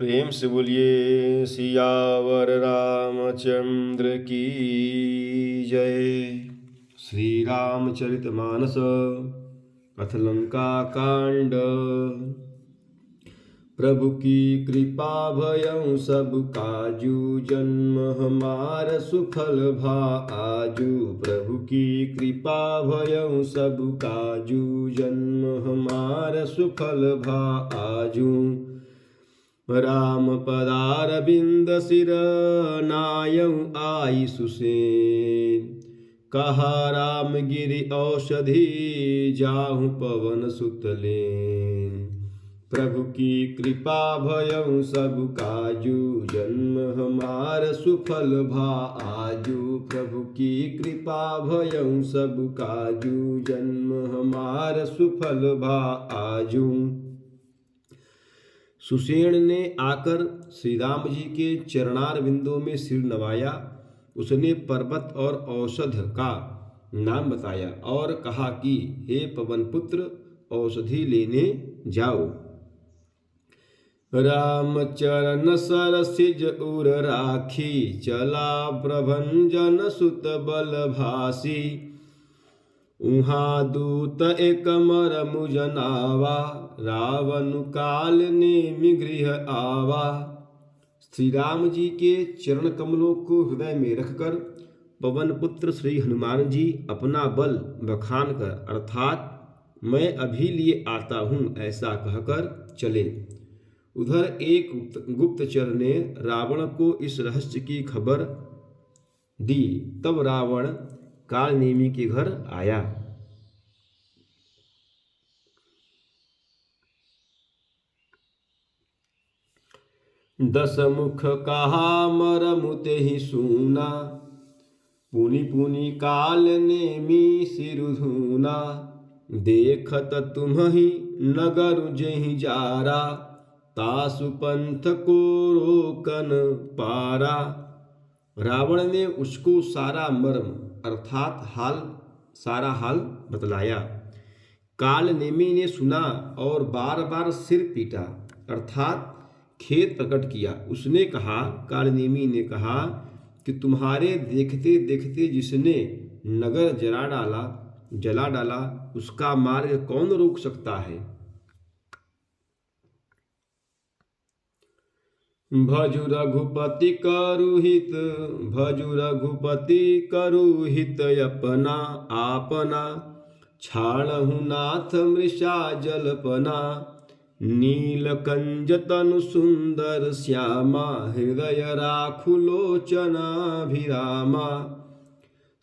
प्रेम से बोलिए सियावर रामचंद्र की जय। श्री रामचरितमानस कथलंका कांड। प्रभु की कृपा भयं सब काजू, जन्म हमार सुफल भा आजू। प्रभु की कृपा भयं सब काजू, जन्म हमार सुफल भा आजू। राम पदारविंद सिर नायं आई सुसेन, कहा राम गिरि औषधि जाहु पवन सुतलेन। प्रभु की कृपा भयं सब काजू, जन्म हमार सुफल भा आजू। प्रभु की कृपा भयं सब काजू, जन्म हमार सुफल भा आजू। सुषेण ने आकर श्री राम जी के चरणार बिंदों में सिर नवाया। उसने पर्वत और औषध का नाम बताया और कहा कि हे पवन पुत्र, औषधि लेने जाओ। राम चरण सरसिज उर राखी, चला प्रभंजन सुत बल भासी। उहाँ दूत एक मरमु जनावा, रावण काल नेमि गृह आवा। श्री राम जी के चरण कमलों को हृदय में रखकर पवन पुत्र श्री हनुमान जी अपना बल बखान कर अर्थात मैं अभी लिए आता हूँ ऐसा कहकर चले। उधर एक गुप्तचर ने रावण को इस रहस्य की खबर दी। तब रावण कालनेमी के घर आया। दस मुख कहा मरमु तेहि सूना, पुनि पुनि काल नेमी सिरु धूना। देखत तुम्हि नगर जेहि जारा, तासु पंथ को रोकन पारा। रावण ने उसको सारा मर्म अर्थात सारा हाल बतलाया। काल नेमी ने सुना और बार बार सिर पीटा अर्थात खेद प्रकट किया। उसने कहा, काल नेमी ने कहा कि तुम्हारे देखते देखते जिसने नगर जला डाला उसका मार्ग कौन रोक सकता है। भजु रघुपति करुहित अपना आपना। छाणहु नाथ मृषा जलपना, नीलकंज तनु सुंदर श्यामा। हृदय राखु लोचनाभिरामा।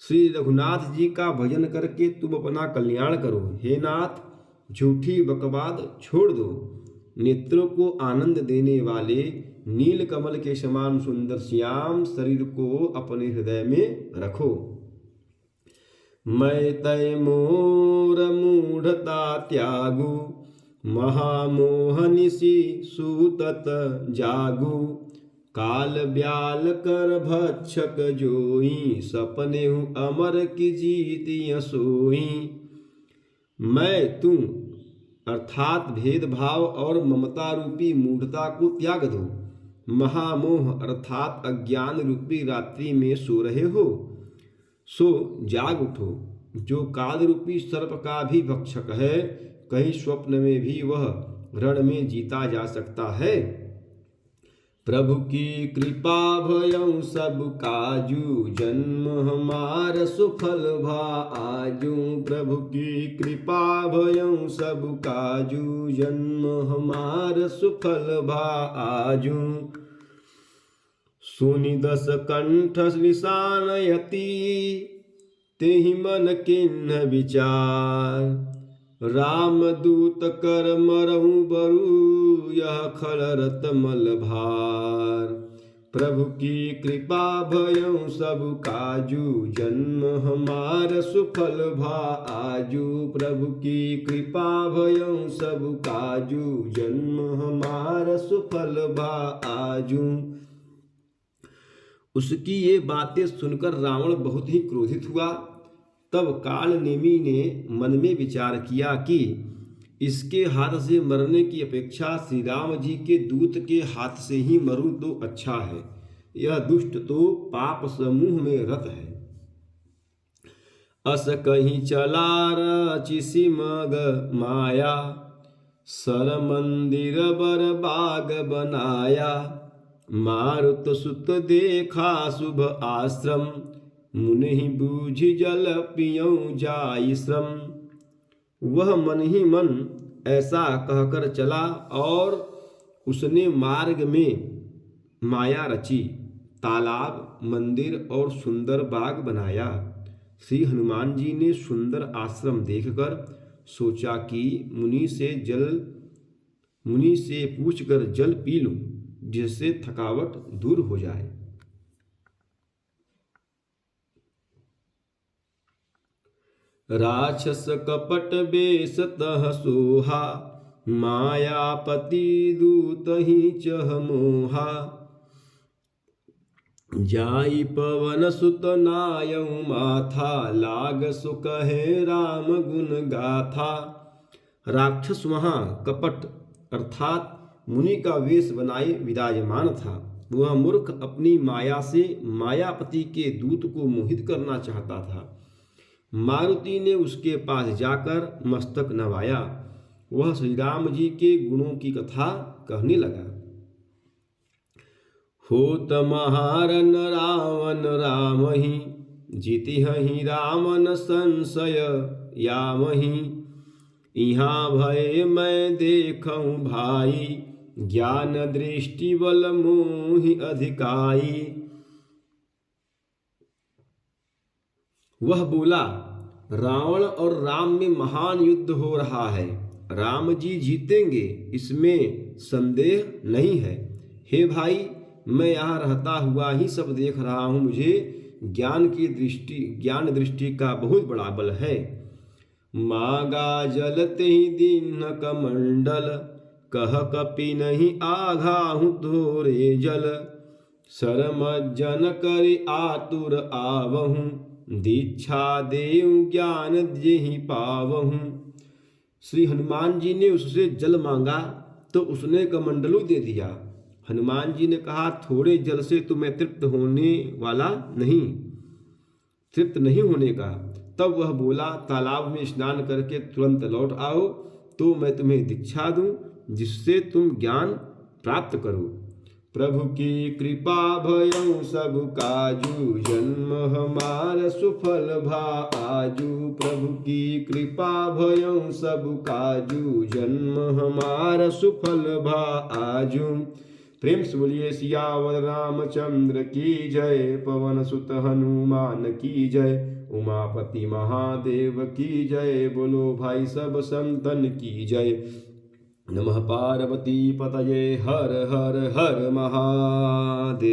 श्री रघुनाथ जी का भजन करके तुम अपना कल्याण करो। हे नाथ, झूठी बकवाद छोड़ दो। नेत्रों को आनंद देने वाले नील कमल के समान सुंदर श्याम शरीर को अपने हृदय में रखो। मैं तय मोर मूढ़ता त्यागू, महामोहनिसी सूतत जागू। काल ब्याल कर भक्षक जोई, सपने हूँ अमर की जीतिय सोई। मैं तुम अर्थात भेदभाव और ममता रूपी मूढ़ता को त्याग दो। महामोह अर्थात अज्ञान रूपी रात्रि में सो रहे हो, सो जाग उठो। जो काल रूपी सर्प का भी भक्षक है, कहीं स्वप्न में भी वह रण में जीता जा सकता है। प्रभु की कृपा भयं सब काजू, जन्म हमार सुफल भा आजू। प्रभु की कृपा भयं सब काजू, जन्म हमार सुफल भा आजू। सुनि दस कंठ लिसानयति, तेहि मन किन्ह विचार। रामदूत कर मरहु बरु, यह खलरत मल भार। प्रभु की कृपा भयं सब काजू, जन्म हमार सुफल भा आजू। प्रभु की कृपा भयं सब काजू, जन्म हमार सुफल भा आजू। उसकी ये बातें सुनकर रावण बहुत ही क्रोधित हुआ। तब काल नेमी ने मन में विचार किया कि इसके हाथ से मरने की अपेक्षा श्री राम जी के दूत के हाथ से ही मरूं तो अच्छा है। यह दुष्ट तो पाप समूह में रत है। अस कहीं चला रचिसी मग माया, सर मंदिर बर बाग बनाया। मारुत सुत देखा शुभ आश्रम, मुनि बूझ जल पियऊं जाई श्रम। वह मन ही मन ऐसा कहकर चला और उसने मार्ग में माया रची, तालाब, मंदिर और सुंदर बाग बनाया। श्री हनुमान जी ने सुंदर आश्रम देखकर सोचा कि मुनि से पूछकर जल पी लूं, जिससे थकावट दूर हो जाए। राक्षस कपट बेस तह सोहा, मायापति दूत ही चह मोहा। जाई पवन सुत नायऊ माथा, लाग सु कहे राम गुण गाथा। राक्षस वहां कपट अर्थात मुनि का वेश बनाए विराजमान था। वह मूर्ख अपनी माया से मायापति के दूत को मोहित करना चाहता था। मारुति ने उसके पास जाकर मस्तक नवाया। वह श्री राम जी के गुणों की कथा कहने लगा। होत महारन रावण रामहि, जितिहि रामन संशय यामहि। इहाँ भय मैं देखऊं भाई, ज्ञान दृष्टि बल मोहि अधिकाई। वह बोला, रावण और राम में महान युद्ध हो रहा है। राम जी जीतेंगे, इसमें संदेह नहीं है। हे भाई, मैं यहाँ रहता हुआ ही सब देख रहा हूँ। मुझे ज्ञान दृष्टि का बहुत बड़ा बल है। मागा जलते ही दीन कमंडल, कह कपि नहीं आघाहु थोरे जल। सरमज्जन करि आतुर आवहूँ, दीक्षा देव ज्ञान जेहि पावहूँ। श्री हनुमान जी ने उससे जल मांगा तो उसने कमंडलू दे दिया। हनुमान जी ने कहा, थोड़े जल से तो मैं तृप्त नहीं होने का। तब वह बोला, तालाब में स्नान करके तुरंत लौट आओ तो मैं तुम्हें दीक्षा दूं, जिससे तुम ज्ञान प्राप्त करो। प्रभु की कृपा भयउ सब काजू, जन्म हमार सुफल भा आजू। प्रभु की कृपा भयउ सब काजू, जन्म हमार सुफल भा आजू। प्रेम से बोलिए सियावर रामचंद्र की जय, पवन सुत हनुमान की जय, उमापति महादेव की जय। बोलो भाई सब संतन की जय। नमः पार्वती पतये, हर हर हर महादेव।